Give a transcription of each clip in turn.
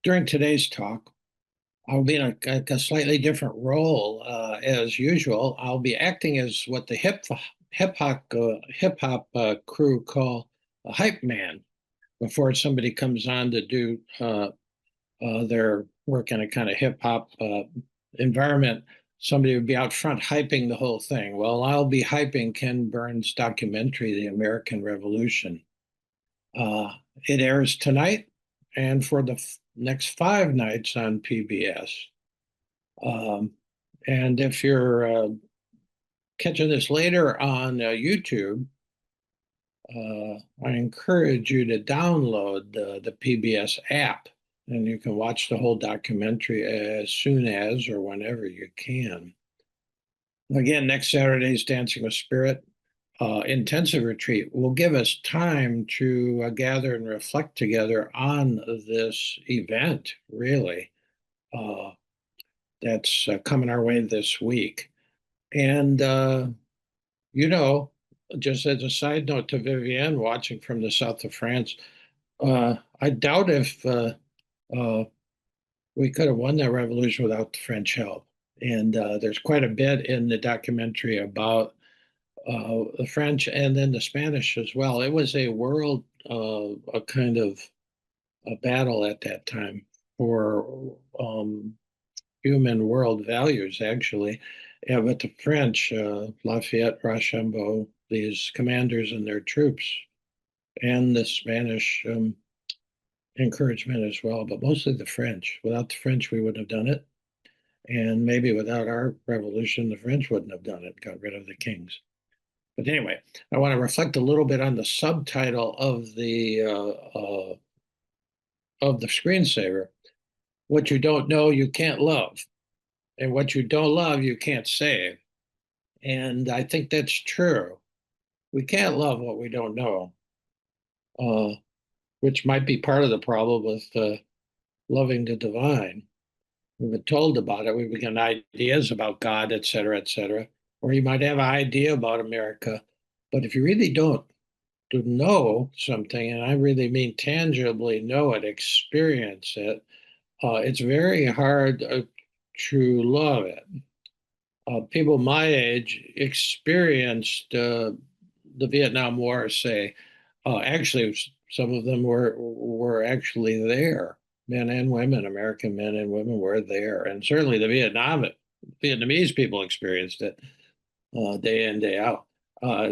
During today's talk, I'll be in a slightly different role as usual. I'll be acting as what the hip hop crew call a hype man before somebody comes on to do their work in a kind of hip hop environment. Somebody would be out front hyping the whole thing. Well, I'll be hyping Ken Burns' documentary, The American Revolution. Uh, it airs tonight and for the next 5 nights on PBS. Um, and if you're catching this later on YouTube, I encourage you to download the PBS app, and you can watch the whole documentary as soon as or whenever you can. Again, next Saturday's Dancing with Spirit intensive retreat will give us time to gather and reflect together on this event, really, that's coming our way this week. And, you know, just as a side note to Vivienne watching from the south of France, I doubt if uh, we could have won that revolution without the French help. And there's quite a bit in the documentary about the French and then the Spanish as well. It was a world, a kind of a battle at that time for human world values, actually. Yeah, but the French, Lafayette, Rochambeau, these commanders and their troops, and the Spanish encouragement as well, but mostly the French. Without the French, we wouldn't have done it. And maybe without our revolution, the French wouldn't have done it, got rid of the kings. But anyway, I want to reflect a little bit on the subtitle of the screensaver. What you don't know, you can't love. And what you don't love, you can't save. And I think that's true. We can't love what we don't know, uh, which might be part of the problem with loving the divine. We've been told about it. We've been given ideas about God, et cetera, et cetera. Or you might have an idea about America. But if you really don't to know something, and I really mean tangibly know it, experience it, it's very hard to love it. People my age experienced the Vietnam War, say. Actually, some of them were actually there. Men and women, American men and women were there, and certainly the Vietnamese people experienced it day in day out.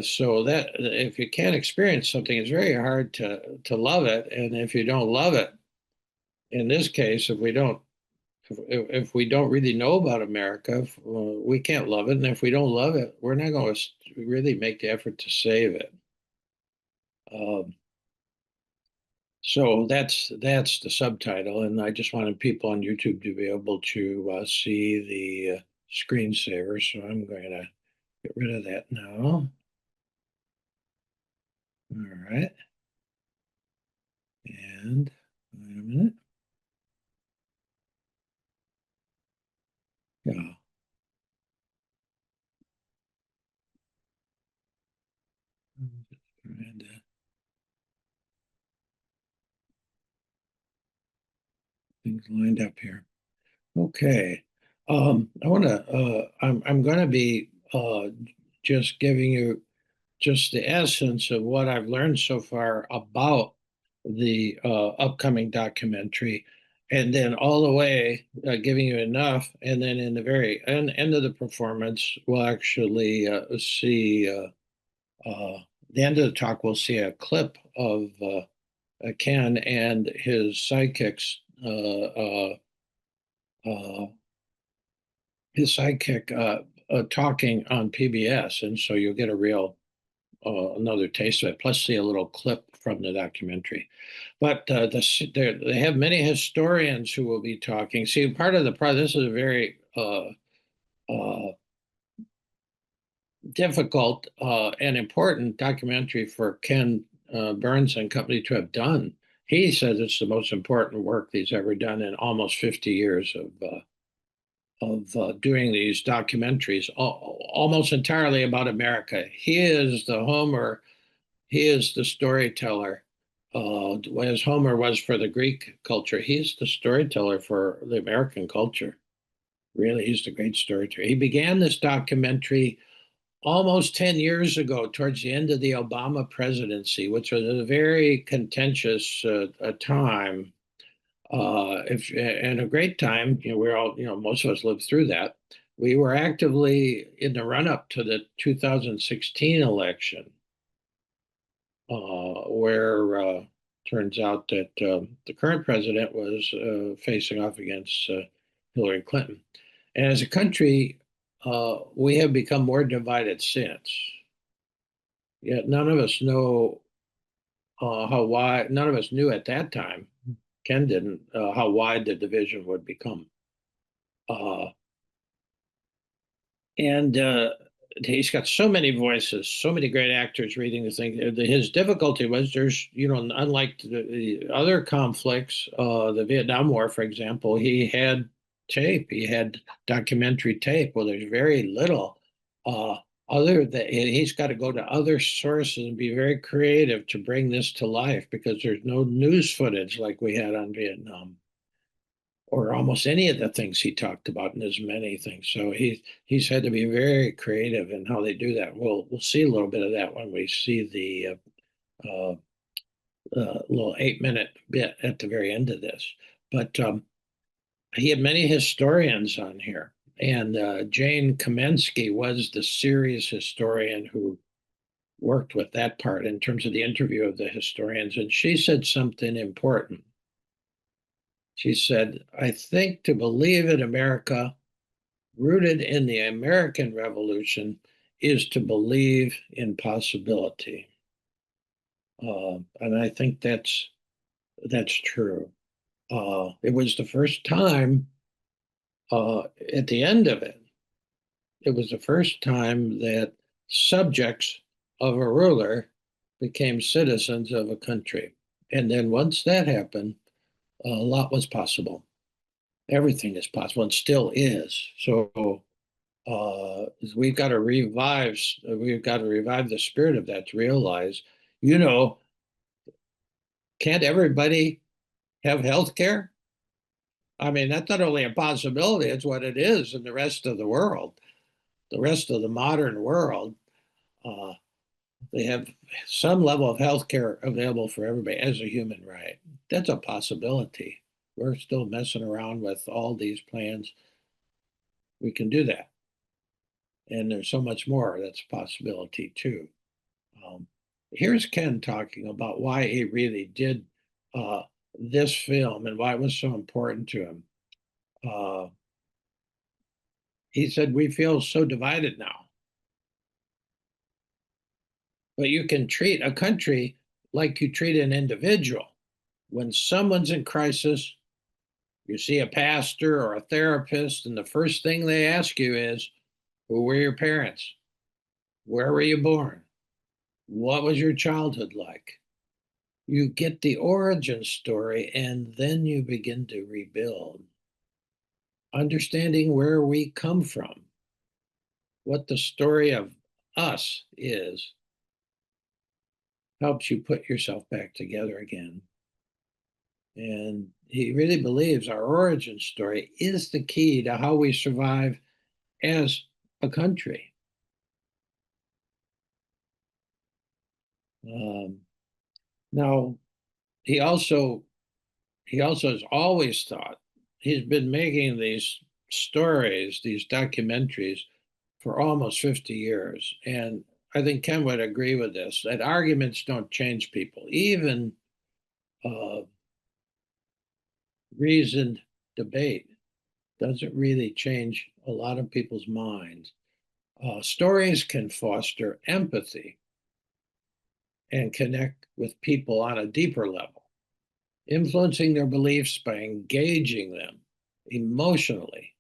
So that if you can't experience something, it's very hard to love it. And if you don't love it, in this case, if we don't really know about America, we can't love it. And if we don't love it, we're not going to really make the effort to save it. Um, so that's the subtitle, and I just wanted people on YouTube to be able to see the screensaver. So I'm going to get rid of that now. All right. And wait a minute. Yeah. And, things lined up here. Okay. I want to. I'm going to be just giving you just the essence of what I've learned so far about the upcoming documentary, and then all the way giving you enough, and then in the very end of the performance, we'll actually see the end of the talk. We'll see a clip of Ken and his sidekicks. Uh, his sidekick talking on PBS, and so you'll get a real another taste of it. Plus, see a little clip from the documentary. But they have many historians who will be talking. See, part of the part. This is a very uh, difficult and important documentary for Ken Burns and company to have done. He says it's the most important work he's ever done in almost 50 years of doing these documentaries, almost entirely about America. He is the Homer, he is the storyteller. as Homer was for the Greek culture, he's the storyteller for the American culture. Really, he's the great storyteller. He began this documentary almost 10 years ago, towards the end of the Obama presidency, which was a very contentious time, and a great time. We're all, most of us lived through that. We were actively in the run-up to the 2016 election, where turns out that the current president was facing off against Hillary Clinton. And as a country, we have become more divided since. Yet none of us know how wide, none of us knew at that time, Ken didn't, how wide the division would become. Uh, and he's got so many voices, so many great actors reading the thing. His difficulty was there's, unlike the other conflicts, the Vietnam War, for example, he had tape, he had documentary tape. Well, there's very little other that he's got to go to other sources and be very creative to bring this to life because there's no news footage like we had on Vietnam or almost any of the things he talked about in his many things. So he's had to be very creative in how they do that. We'll see a little bit of that when we see the little 8-minute bit at the very end of this. But he had many historians on here, and Jane Kamensky was the serious historian who worked with that part in terms of the interview of the historians, and she said something important. She said, I think to believe in America, rooted in the American Revolution, is to believe in possibility. And I think that's true. It was the first time at the end of it, it was the first time that subjects of a ruler became citizens of a country. And then once that happened, a lot was possible. Everything is possible and still is. So we've got to revive the spirit of that to realize, you know, can't everybody have health care? I mean, that's not only a possibility, it's what it is in the rest of the world. The rest of the modern world, uh, they have some level of health care available for everybody as a human right. That's a possibility. We're still messing around with all these plans. We can do that. And there's so much more that's a possibility too. Um, Here's Ken talking about why he really did uh, this film and why it was so important to him. Uh, he said, we feel so divided now, but you can treat a country like you treat an individual. When someone's in crisis, you see a pastor or a therapist, and the first thing they ask you is, who were your parents? Where were you born? What was your childhood like? You get the origin story, and then you begin to rebuild. Understanding where we come from, what the story of us is, helps you put yourself back together again. And he really believes our origin story is the key to how we survive as a country. Um, Now, he also has always thought he's been making these stories, these documentaries for almost 50 years. And I think Ken would agree with this, that arguments don't change people. Even uh, reasoned debate doesn't really change a lot of people's minds. Stories can foster empathy and connect with people on a deeper level, influencing their beliefs by engaging them emotionally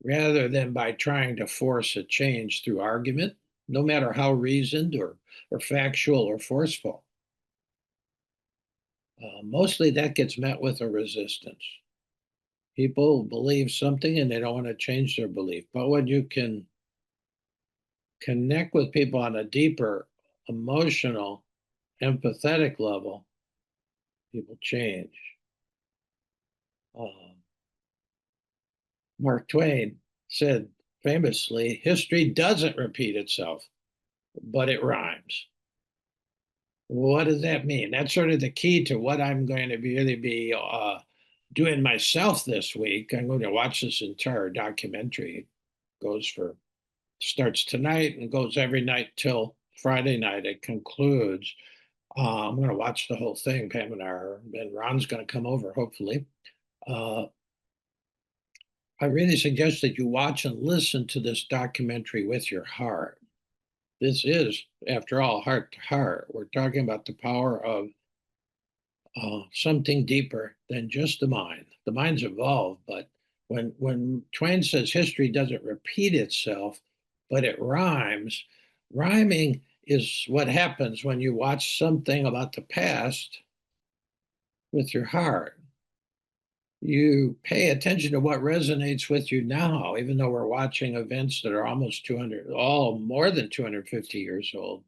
rather than by trying to force a change through argument, no matter how reasoned or factual or forceful. Mostly that gets met with a resistance. People believe something and they don't want to change their belief. But when you can connect with people on a deeper emotional, empathetic level, People change. Mark Twain said famously, history doesn't repeat itself, but it rhymes. What does that mean? That's sort of the key to what I'm going to really be doing myself this week. I'm going to watch this entire documentary. It starts tonight and goes every night till Friday night. It concludes. I'm going to watch the whole thing. Pam and Ron's going to come over, hopefully. I really suggest that you watch and listen to this documentary with your heart. This is, after all, heart to heart. We're talking about the power of something deeper than just the mind. The mind's evolved, but when Twain says history doesn't repeat itself, but it rhymes, rhyming is what happens when you watch something about the past with your heart. You pay attention to what resonates with you now, even though we're watching events that are almost 200, all more than 250 years old.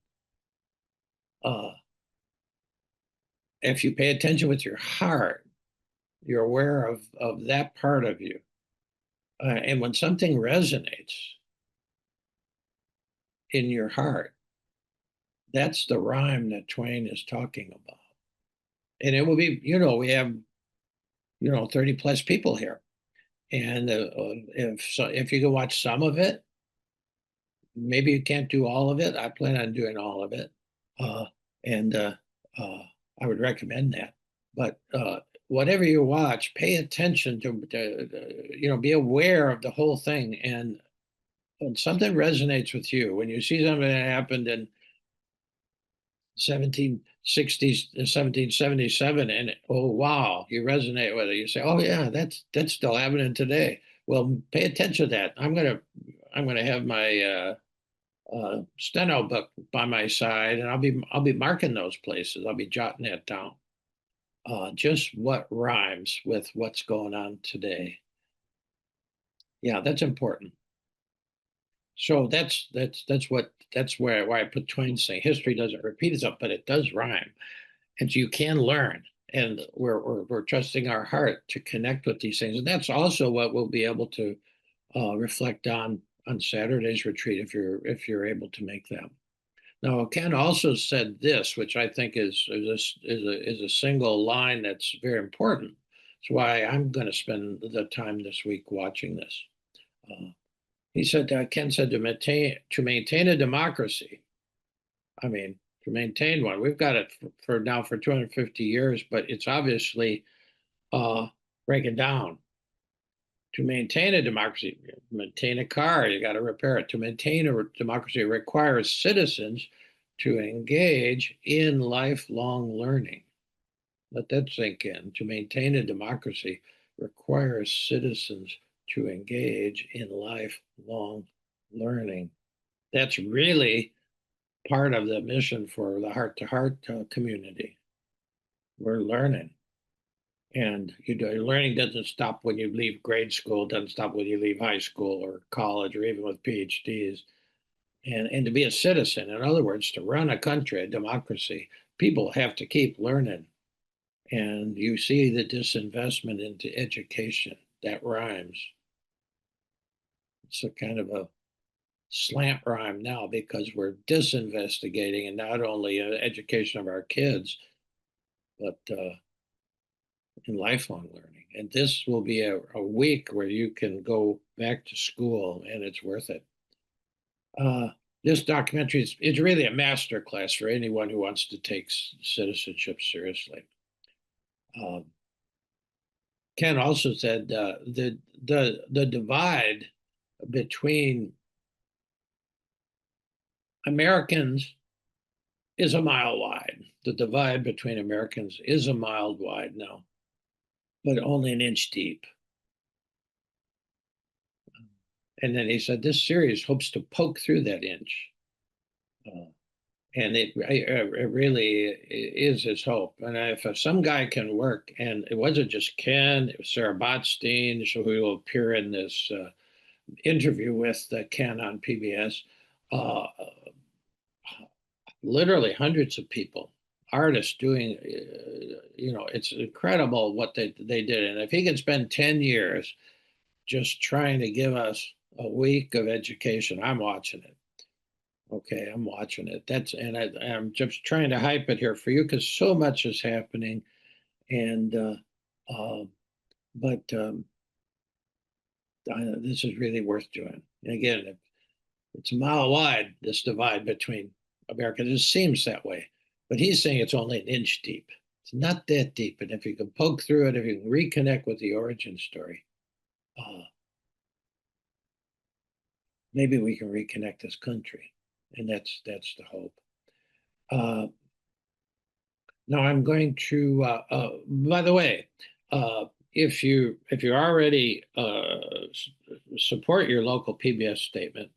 If you pay attention with your heart, you're aware of that part of you. And when something resonates in your heart, that's the rhyme that Twain is talking about. And it will be, we have, 30 plus people here. And if you can watch some of it, maybe you can't do all of it. I plan on doing all of it. And I would recommend that. But whatever you watch, pay attention to be aware of the whole thing. And when something resonates with you, when you see something that happened in 1760s, 1777, and oh wow, you resonate with it. You say, oh yeah, that's still happening today. Well, pay attention to that. I'm gonna have my steno book by my side, and I'll be marking those places. I'll be jotting that down. Just what rhymes with what's going on today. Yeah, that's important. So that's why I put Twain saying history doesn't repeat itself, but it does rhyme, and you can learn. And we're trusting our heart to connect with these things, and that's also what we'll be able to reflect on Saturday's retreat if you're able to make them. Now, Ken also said this, which I think is a single line that's very important. It's why I'm going to spend the time this week watching this. He said, Ken said, to maintain a democracy. I mean, to maintain one, we've got it for 250 years, but it's obviously breaking down. To maintain a democracy, maintain a car, you got to repair it. To maintain a democracy requires citizens to engage in lifelong learning. Let that sink in. To maintain a democracy requires citizens to engage in lifelong learning. That's really part of the mission for the Heart to Heart community. We're learning. And learning doesn't stop when you leave grade school, doesn't stop when you leave high school or college or even with PhDs. And to be a citizen, in other words, to run a country, a democracy, people have to keep learning. And you see the disinvestment into education. That rhymes. It's a kind of a slant rhyme now because we're disinvestigating and not only education of our kids, but in lifelong learning. And this will be a week where you can go back to school and it's worth it. This documentary is really a master class for anyone who wants to take citizenship seriously. Ken also said the divide between Americans is a mile wide. The divide between Americans is a mile wide now, but only an inch deep. And then he said, this series hopes to poke through that inch. And it really is his hope. And if some guy can work, and it wasn't just Ken, it was Sarah Botstein, who will appear in this interview with Ken on PBS, literally hundreds of people artists doing, it's incredible what they did. And if he can spend 10 years just trying to give us a week of education, I'm watching it. Okay, I'm watching it. I'm just trying to hype it here for you because so much is happening. And, uh, but this is really worth doing. And again, it's a mile wide, this divide between America. It seems that way. But he's saying it's only an inch deep. It's not that deep. And if you can poke through it, if you can reconnect with the origin story, maybe we can reconnect this country. And that's the hope. Now I'm going to, by the way, if you already support your local PBS statement,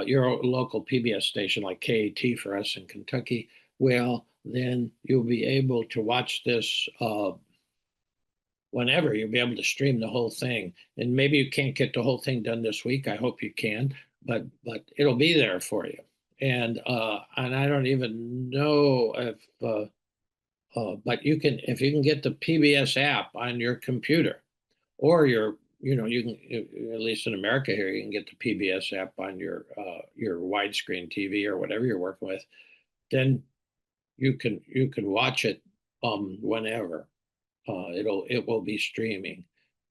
your local PBS station like KAT for us in Kentucky, well, then you'll be able to watch this whenever. You'll be able to stream the whole thing. And maybe you can't get the whole thing done this week. I hope you can, but it'll be there for you. And I don't even know if, but you can, if you can get the PBS app on your computer, or you can, at least in America here, you can get the PBS app on your widescreen TV or whatever you're working with. Then you can watch it whenever. It will be streaming.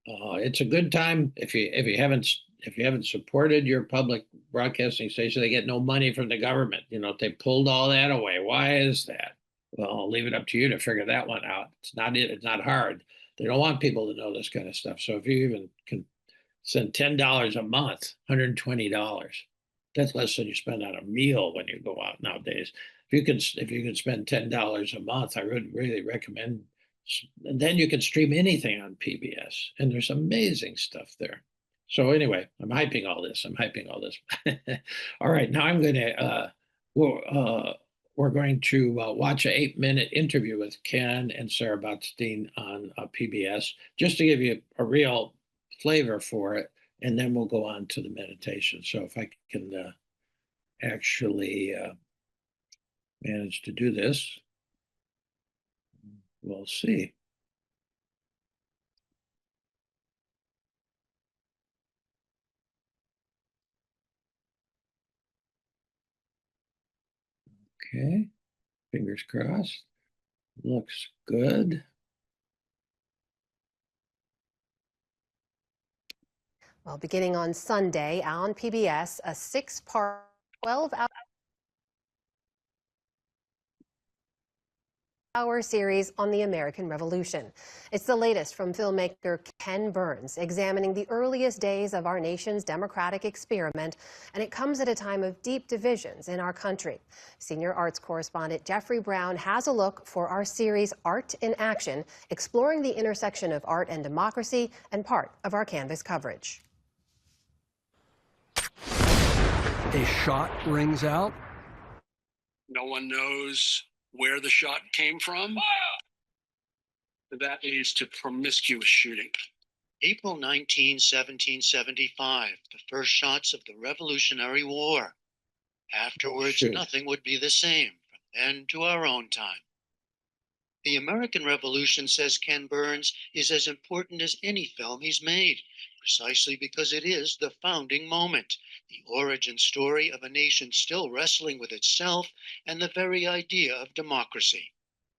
It's a good time if you haven't supported your public broadcasting station. They get no money from the government. They pulled all that away. Why is that? Well, I'll leave it up to you to figure that one out. It's not hard. They don't want people to know this kind of stuff. So if you even can send $10 a month, $120, that's less than you spend on a meal when you go out nowadays. If you can spend $10 a month, I would really recommend. And then you can stream anything on PBS, and there's amazing stuff there. So anyway, I'm hyping all this. All right, now I'm going to. We're going to watch an 8-minute interview with Ken and Sarah Botstein on PBS, just to give you a real flavor for it, and then we'll go on to the meditation. So if I can actually manage to do this, we'll see. Okay, fingers crossed. Looks good. Well, beginning on Sunday on PBS, a 6-part, 12-hour series on the American Revolution. It's the latest from filmmaker Ken Burns, examining the earliest days of our nation's democratic experiment, and it comes at a time of deep divisions in our country. Senior arts correspondent Jeffrey Brown has a look for our series Art in Action, exploring the intersection of art and democracy, and part of our Canvas coverage. A shot rings out. No one knows where the shot came from. Fire! That leads to promiscuous shooting. April 19, 1775, the first shots of the Revolutionary War. Afterwards, nothing would be the same from then to our own time. The American Revolution, says Ken Burns, is as important as any film he's made, precisely because it is the founding moment, the origin story of a nation still wrestling with itself and the very idea of democracy.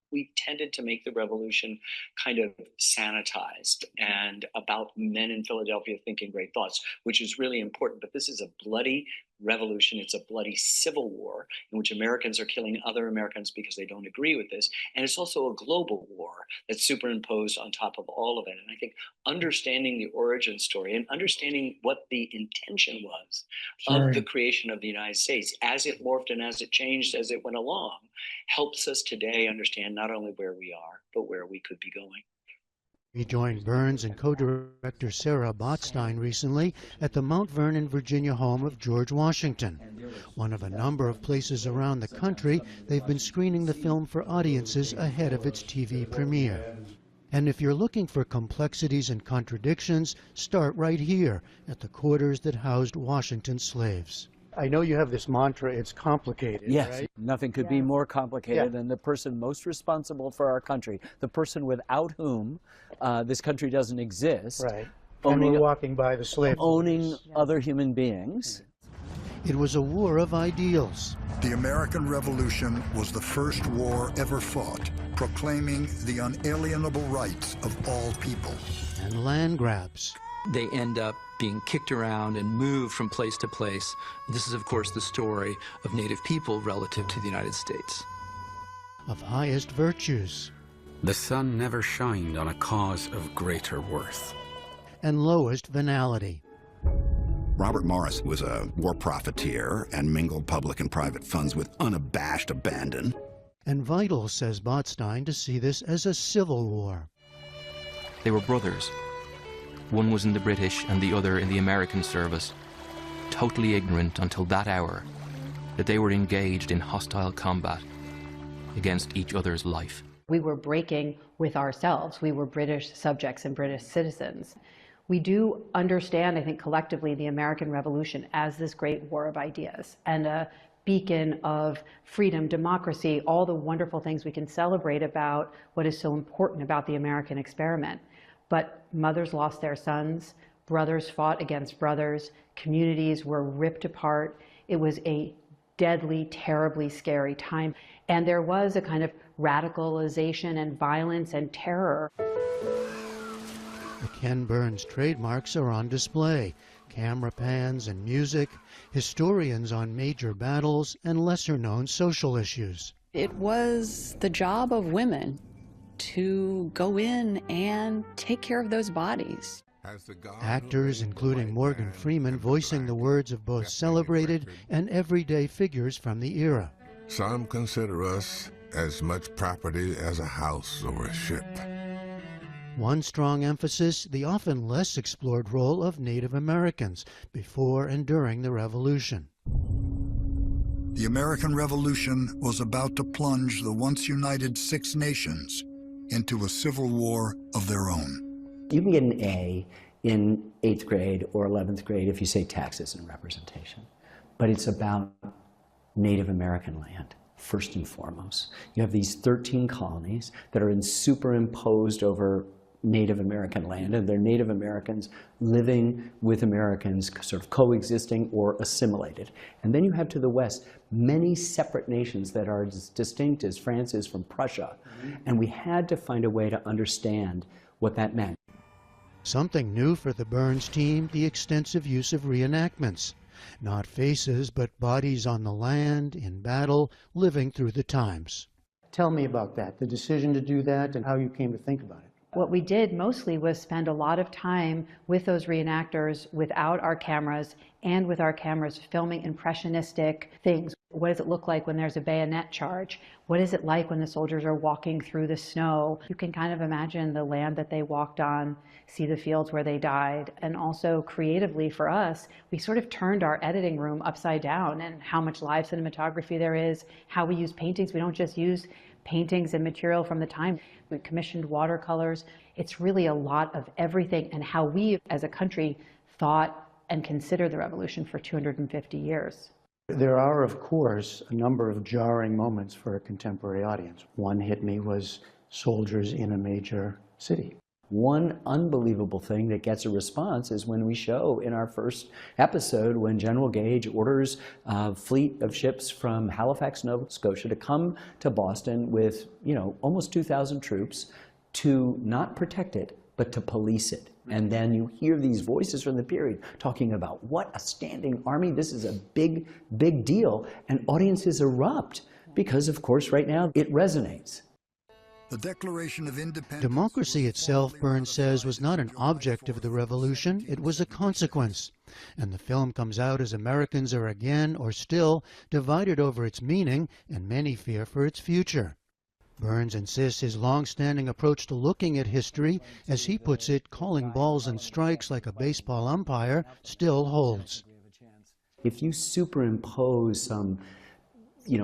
We tended to make the revolution kind of sanitized and about men in Philadelphia thinking great thoughts, which is really important. But this is a bloody revolution. It's a bloody civil war in which Americans are killing other Americans because they don't agree with this. And it's also a global war that's superimposed on top of all of it. And I think understanding the origin story and understanding what the intention was of the creation of the United States as it morphed and as it changed as it went along helps us today understand not only where we are, but where we could be going. He joined Burns and co-director Sarah Botstein recently at the Mount Vernon, Virginia home of George Washington, one of a number of places around the country they've been screening the film for audiences ahead of its TV premiere. And if you're looking for complexities and contradictions, start right here at the quarters that housed Washington's slaves. I know you have this mantra, it's complicated, Yes, right? nothing could be more complicated than the person most responsible for our country, the person without whom this country doesn't exist. Right. And we're walking by the slave. Owning other human beings. It was a war of ideals. The American Revolution was the first war ever fought, proclaiming the unalienable rights of all people. And land grabs. They end up being kicked around and moved from place to place. This is, of course, the story of Native people relative to the United States. Of highest virtues. The sun never shined on a cause of greater worth. And lowest venality. Robert Morris was a war profiteer and mingled public and private funds with unabashed abandon. And vital, says Botstein, to see this as a civil war. They were brothers. One was in the British and the other in the American service, totally ignorant until that hour that they were engaged in hostile combat against each other's life. We were breaking with ourselves. We were British subjects and British citizens. We do understand, I think, collectively the American Revolution as this great war of ideas and a beacon of freedom, democracy, all the wonderful things we can celebrate about what is so important about the American experiment. But mothers lost their sons, brothers fought against brothers, communities were ripped apart. It was a deadly, terribly scary time. And there was a kind of radicalization and violence and terror. The Ken Burns trademarks are on display. Camera pans and music, historians on major battles and lesser-known social issues. It was the job of women to go in and take care of those bodies. Actors, including Morgan Freeman, voicing the words of both celebrated and everyday figures from the era. Some consider us as much property as a house or a ship. One strong emphasis, the often less explored role of Native Americans before and during the Revolution. The American Revolution was about to plunge the once united Six Nations into a civil war of their own. You can get an A in 8th grade or 11th grade if you say taxes and representation, but it's about Native American land, first and foremost. You have these 13 colonies that are superimposed over Native American land, and they're Native Americans living with Americans, sort of coexisting or assimilated. And then you have to the west many separate nations that are as distinct as France is from Prussia. And we had to find a way to understand what that meant. Something new for the Burns team, the extensive use of reenactments. Not faces, but bodies on the land, in battle, living through the times. Tell me about that, the decision to do that and how you came to think about it. What we did mostly was spend a lot of time with those reenactors without our cameras and with our cameras filming impressionistic things. What does it look like when there's a bayonet charge? What is it like when the soldiers are walking through the snow? You can kind of imagine the land that they walked on, see the fields where they died. And also creatively for us, we sort of turned our editing room upside down and how much live cinematography there is, how we use paintings. We don't just use paintings and material from the time. We commissioned watercolors. It's really a lot of everything and how we as a country thought and considered the revolution for 250 years. There are, of course, a number of jarring moments for a contemporary audience. One hit me was soldiers in a major city. One unbelievable thing that gets a response is when we show in our first episode when General Gage orders a fleet of ships from Halifax, Nova Scotia to come to Boston with, almost 2,000 troops to not protect it, but to police it. And then you hear these voices from the period talking about what a standing army, this is a big, big deal. And audiences erupt because, of course, right now it resonates. The Declaration of Independence. Democracy itself, Burns says, was not an object of the revolution, it was a consequence. And the film comes out as Americans are again, or still, divided over its meaning, and many fear for its future. Burns insists his long-standing approach to looking at history, as he puts it, calling balls and strikes like a baseball umpire, still holds. If you superimpose some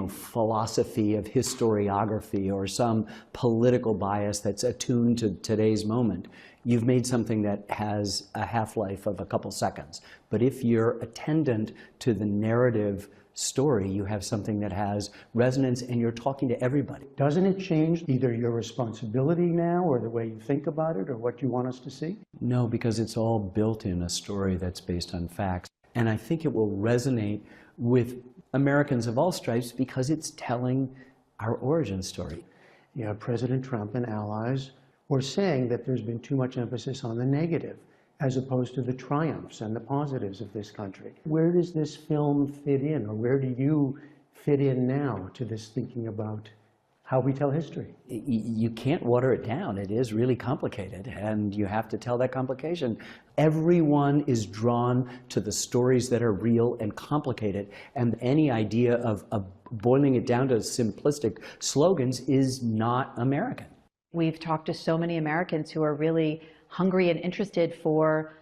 philosophy of historiography or some political bias that's attuned to today's moment, you've made something that has a half-life of a couple seconds. But if you're attendant to the narrative story, you have something that has resonance and you're talking to everybody. Doesn't it change either your responsibility now or the way you think about it or what you want us to see? No, because it's all built in a story that's based on facts. And I think it will resonate with Americans of all stripes because it's telling our origin story. You have President Trump and allies were saying that there's been too much emphasis on the negative as opposed to the triumphs and the positives of this country. Where does this film fit in, or where do you fit in now to this thinking about how we tell history? You can't water it down. It is really complicated, and you have to tell that complication. Everyone is drawn to the stories that are real and complicated, and any idea of boiling it down to simplistic slogans is not American. We've talked to so many Americans who are really hungry and interested for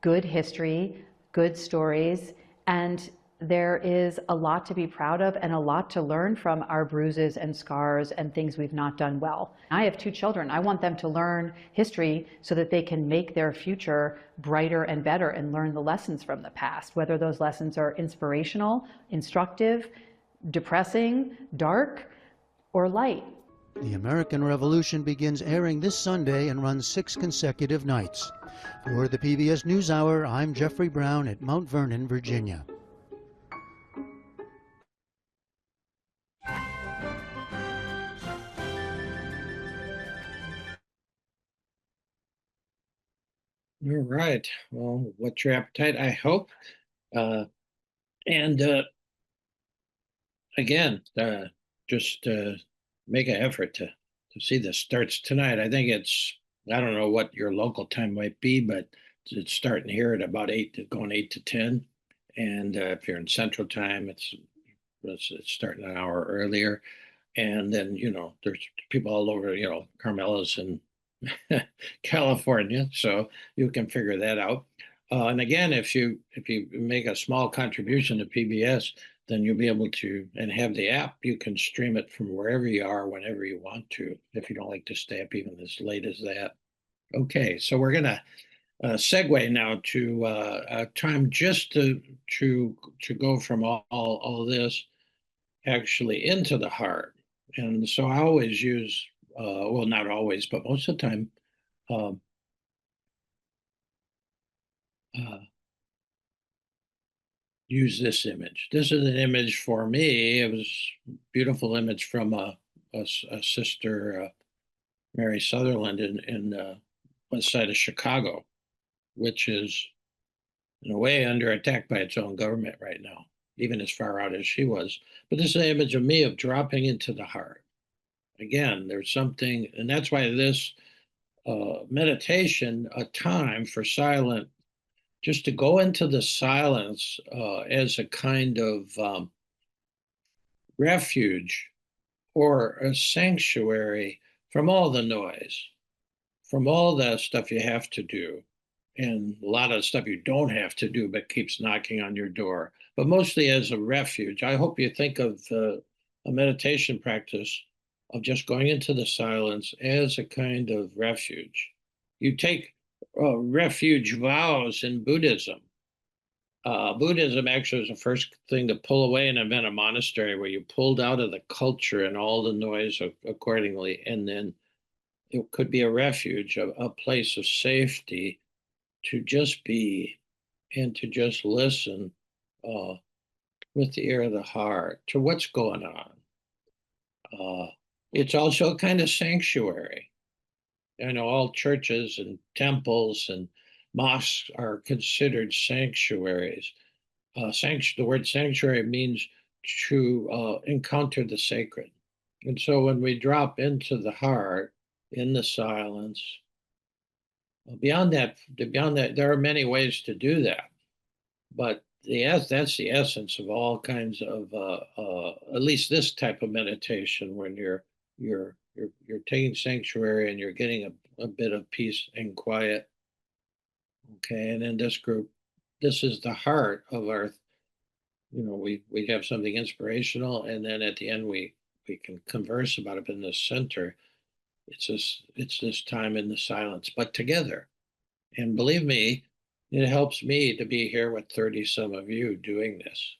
good history, good stories, and there is a lot to be proud of and a lot to learn from our bruises and scars and things we've not done well. I have 2 children. I want them to learn history so that they can make their future brighter and better and learn the lessons from the past, whether those lessons are inspirational, instructive, depressing, dark, or light. The American Revolution begins airing this Sunday and runs 6 consecutive nights. For the PBS NewsHour, I'm Jeffrey Brown at Mount Vernon, Virginia. All right. Well, what's your appetite? I hope. Again, just make an effort to see this. Starts tonight. I think I don't know what your local time might be, but it's starting here at about 8, going 8 to 10. And if you're in Central Time, it's starting an hour earlier. And then, there's people all over, Carmela's and California, so you can figure that out. And again, if you make a small contribution to PBS, then you'll be able to, and have the app, you can stream it from wherever you are, whenever you want to, if you don't like to stay up even as late as that. Okay, so we're gonna segue now to a time just to go from all this actually into the heart. And so I always use, well, not always, but most of the time, use this image. This is an image for me. It was a beautiful image from a sister, Mary Sutherland, in west side of Chicago, which is in a way under attack by its own government right now, even as far out as she was. But this is an image of me of dropping into the heart. Again, there's something, and that's why this meditation, a time for silent, just to go into the silence as a kind of refuge or a sanctuary from all the noise, from all the stuff you have to do, and a lot of stuff you don't have to do but keeps knocking on your door, but mostly as a refuge. I hope you think of a meditation practice of just going into the silence as a kind of refuge. You take refuge vows in Buddhism. Buddhism actually was the first thing to pull away and invent a monastery where you pulled out of the culture and all the noise accordingly. And then it could be a refuge, a place of safety to just be and to just listen with the ear of the heart to what's going on. It's also a kind of sanctuary. I know all churches and temples and mosques are considered sanctuaries. The word sanctuary means to encounter the sacred. And so when we drop into the heart, in the silence, beyond that, there are many ways to do that. But that's the essence of all kinds of, at least this type of meditation, when you're taking sanctuary and you're getting a bit of peace and quiet. Okay, and in this group, this is the heart of our, we have something inspirational, and then at the end we can converse about it. But in the center it's this time in the silence, but together. And believe me, it helps me to be here with 30 some of you doing this.